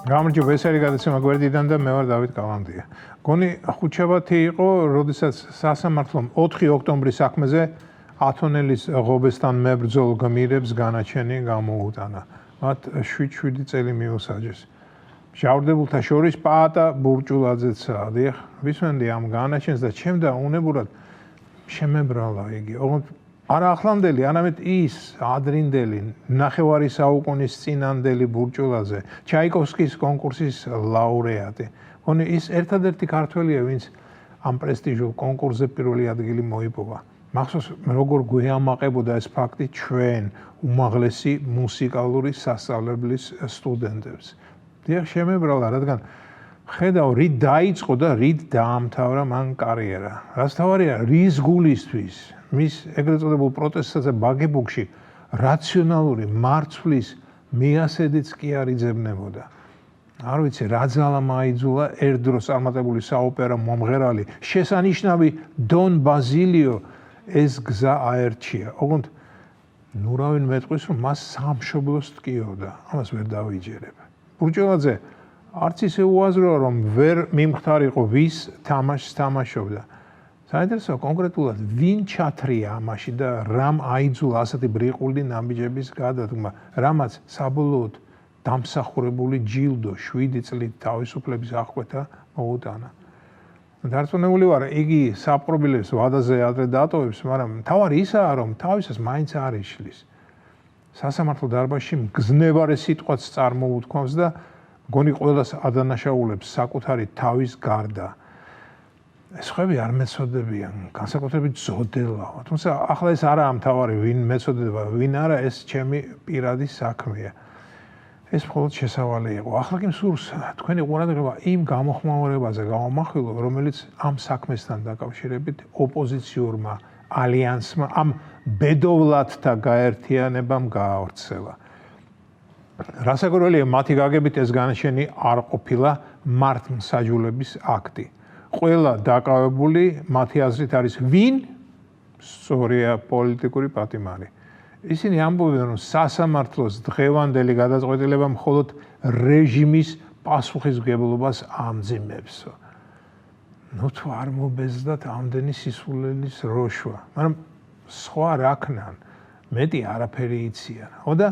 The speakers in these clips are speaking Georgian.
გამარჯობა, ეს არის გადაცემა გვერდიდან და მე ვარ დავით კალანდია. გონი ხუთშაბათი იყო, როდესაც სასამართლომ 4 ოქტომბრის საქმეზე ათონელის ღობესთან მებრძოლ გმირებს განაჩენი გამოუტანა. მათ 7 წელი მიუსაჯეს. მჟავრდებულთა შორის პაატა ბურჭულაძეც დიახ, ვისმენდი ამ განაჩენს და ჩემდა უნებურად შემებრალა იგი. ოღონდ არა ახლანდელი, არამედ ის ადრინდელი ნახევარი საუკუნის წინანდელი ბურჭულაძე, ჩაიკოვსკის კონკურსის ლაურეატი. გონი ის ერთადერთი ქართველია, ვინც ამ პრესტიჟულ კონკურსზე პირველი ადგილი მოიპოვა. მახსოვს როგორ გვეამაყებოდა ეს ფაქტი ჩვენ უმაღლესი მუსიკალური სასწავლებლის სტუდენტებს. დიახ, შემებრალა, რადგან ხედავ რით დაიწყო და რით დაამთავრა მან კარიერა. რაც თავარია, რის გულისთვის მის ეგრეთ წოდებულ პროტესტზე ბაგებუქში რაციონალური მარცვლის მიასედიც კი არ იძებნებოდა. არ ვიცი, რა ძალა მაიძულა ერთ დროს წარმატებული საოპერო მომღერალი, შესანიშნავი დონ ბაზილიო ეს გზა აერჩია. ოღონდ ნურავინ მეტყვის, რომ მას სამშობლოს ტკიოდა. ამას ვერ დავიჯერებ. ბურჭულაძე არც ისე უაზროა, რომ ვერ მიმხდარიყო ვის თამაშს თამაშობდა. საინტერესოა კონკრეტულად ვინ ჩათრია ამაში და რამ აიძულა ასეთი ბრიყული ნაბიჯების გადადგმა, რამაც საბოლოოდ დამსახურებული ჯილდო 7 წლით თავისუფლების აღკვეთა მოუტანა. დარწმუნებული ვარ, იგი საპყრობილებს ვადაზე ადრე დატოვებს, მაგრამ თავარი ისაა, რომ თავისას მაინც არ იშლის. სასამართლო დარბაზში მგზნებარე სიტყვაც წარმოუთქვამს და გონი ყველას ადანაშაულებს საკუთარი თავის გარდა. ეს ხები არ მეცოდებიან, განსაკუთრებით ზოდელაო. თუმცა ახლა ეს არაა მთავარი, ვინ მეცოდება, ვინ არა, ეს ჩემი პირადი საქმეა. ეს მხოლოდ შესავალი იყო. ახლა კი მსურს თქვენი ყურადღება იმ გამოხმაურებაზე გავამახვილო, რომელიც ამ საქმესთან დაკავშირებით ოპოზიციურმა ალიანსმა, ამ ბედოვლათთა გაერთიანებამ გაავრცელა. რასაკვირველია, მათი გაგებით ეს განაჩენი არ ყოფილა მართლმსაჯულების აქტი. ყველა დაკავებული მათი აზრით არის ვინ? სწორია პოლიტიკური პატიმარი. ისინი ამბობენ, რომ სასამართლოს დღევანდელი გადაწყვეტილება მხოლოდ რეჟიმის პასუხისმგებლობას ამძიმებსო. ნუ თუ არ მობეზდათ ამდენი სისულელის როშვა, მაგრამ სხვა რა ქნან, მეტი არაფერი იციან. და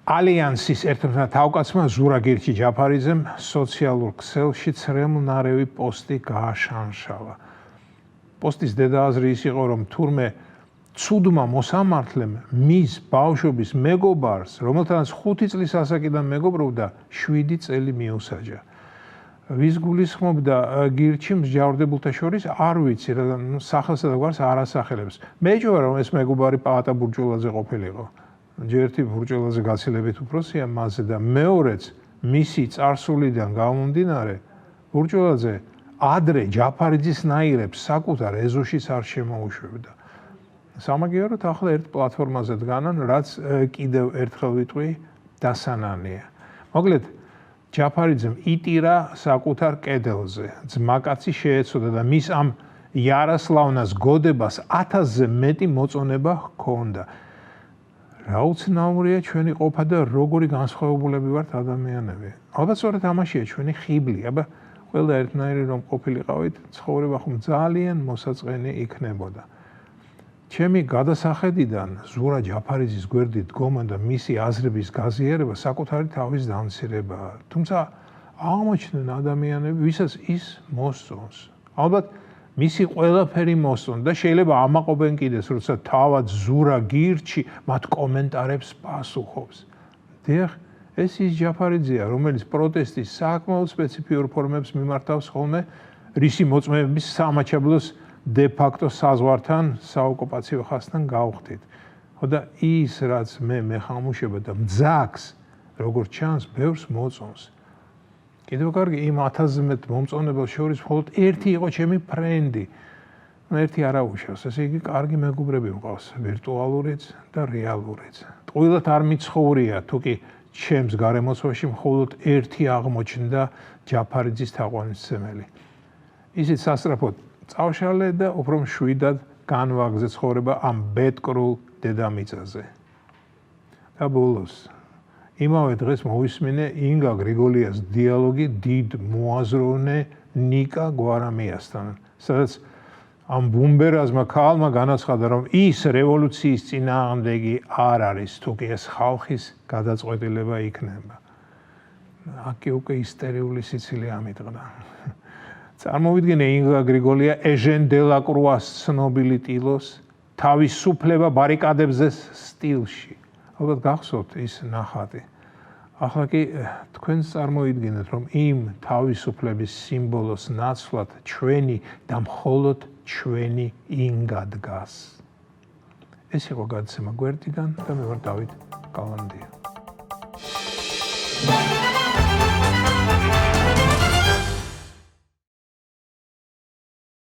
ალიანსის ერთ-ერთმა თავკაცმა ზურაგ-ირჩი ჯაფარიძემ სოციალურ ქსელში ცრემლნარევი პოსტი გააშანშალა. პოსტის დედააზრი ის იყო, რომ თურმე ცუდმა მოსამართლემ მის ბავშვობის მეგობარს, რომელთანაც 5 წლის ასაკიდან მეგობრობდა, 7 წელი მიუსაჯა. ვის გულისხმობდა გირჩი მსჯავრდებულთა შორის არ ვიცი, რადგან სახელსა და გვარს არ ასახელებს. მეჯობა, რომ ეს მეგობარი პაატა ბურჭულაძე ყოფილიყო. ჯერთი ბურჭულაძე გაცილებით უფროსია მასზე და მეორეც მისი წარსულიდან გამომდინარე, ბურჭულაძე ადრე ჯაფარიძის ნაირებს საკუთარ ეზოშიც არ შემოუშვებდა. სამაგიეროდ ახლა ერთ პლატფორმაზე დგანან, რაც კიდევ ერთხელ ვიტყვი დასანანია. მოკლედ, ჯაფარიძემ იტირა საკუთარ კედელზე. ძმაკაცი შეეცოდა და მის ამ იარასლავნას გოდებას 1000-ზე მეტი მოწონება ჰქონდა. რა უცნაურია ჩვენი ყოფა და როგორი განსხვავებულები ვართ ადამიანები. ალბათ სწორედ ამაშია ჩვენი ხიბლი. აბა ყველა ერთნაირი რომ ყოფილიყავით, ცხოვრება ხომ ძალიან მოსაწყენი იქნებოდა. ჩემი გადასახედიდან ზურა ჯაფარიძის გვერდით დგომა და მისი აზრების გაზიარება საკუთარი თავის დამცირებაა. თუმცა აღმოჩნდნენ ადამიანები, ვისაც ის მოსწონს. ალბათ მისი ყველაფერი მოსწონს და შეიძლება ამაყობენ კიდეს, როცა თავად ზურა გირჩი მათ კომენტარებს პასუხობს. დიახ, ეს ის ჯაფარიძეა, რომელიც პროტესტის საკმაოდ სპეციფიურ ფორმებს მიმართავს ხოლმე, რისი მოწმეების სამაჩაბლოს დე-ფაქტო საზღვართან საოკუპაციო ხაზთან გავხდით. და ის, რაც მე მეხამუშება და მძაგს, როგორც ჩანს, ბევრს მოწონს. კიდევ კარგი, იმ 1000-ზე მეტ მომწონებელს შორის მხოლოდ ერთი იყო ჩემი ფრენდი. ერთი არა უშავს, ესე იგი კარგი მეგობრები მყავს, ვირტუალურიც და რეალურიც. ტყუილად არ მიცხოვრია, თუკი ჩემს გარემოცვაში მხოლოდ ერთი აღმოჩნდა ჯაფარიძის თაყვანისმცემელი. ისიც სასწრაფოდ წავშალე და უფრო მშვიდად განვაგრძე ცხოვრება ამ ბედკრულ დედამიწაზე. და ბოლოს იმავე დღეს მოვისმინე ინგა გრიგოლიას დიალოგი დიდ მოაზროვნე ნიკა გვარამიასთან, სადაც ამ ბუმბერაზმა ქალმა განაცხადა, რომ ის რევოლუციის წინააღმდეგი არ არის, თუკი ეს ხალხის გადაწყვეტილება იქნება. აქ უკვე ისტერიული სიცილი ამიტყდა. წარმოვიდგინე ინგა გრიგოლია ეჟენ დელაკრუას ცნობილი ტილოს თავისუფლება ბარიკადებზე სტილში. ალბათ გახსოვთ ის ნახატი. ახლა კი თქვენ წარმოიდგინეთ, რომ იმ თავისუფლების სიმბოლოს ნაცვლად ჩვენი და მხოლოდ ჩვენი ინგა დგას. ეს იყო გადაცემა გვერდიდან და მე ვარ დავით კალანდია.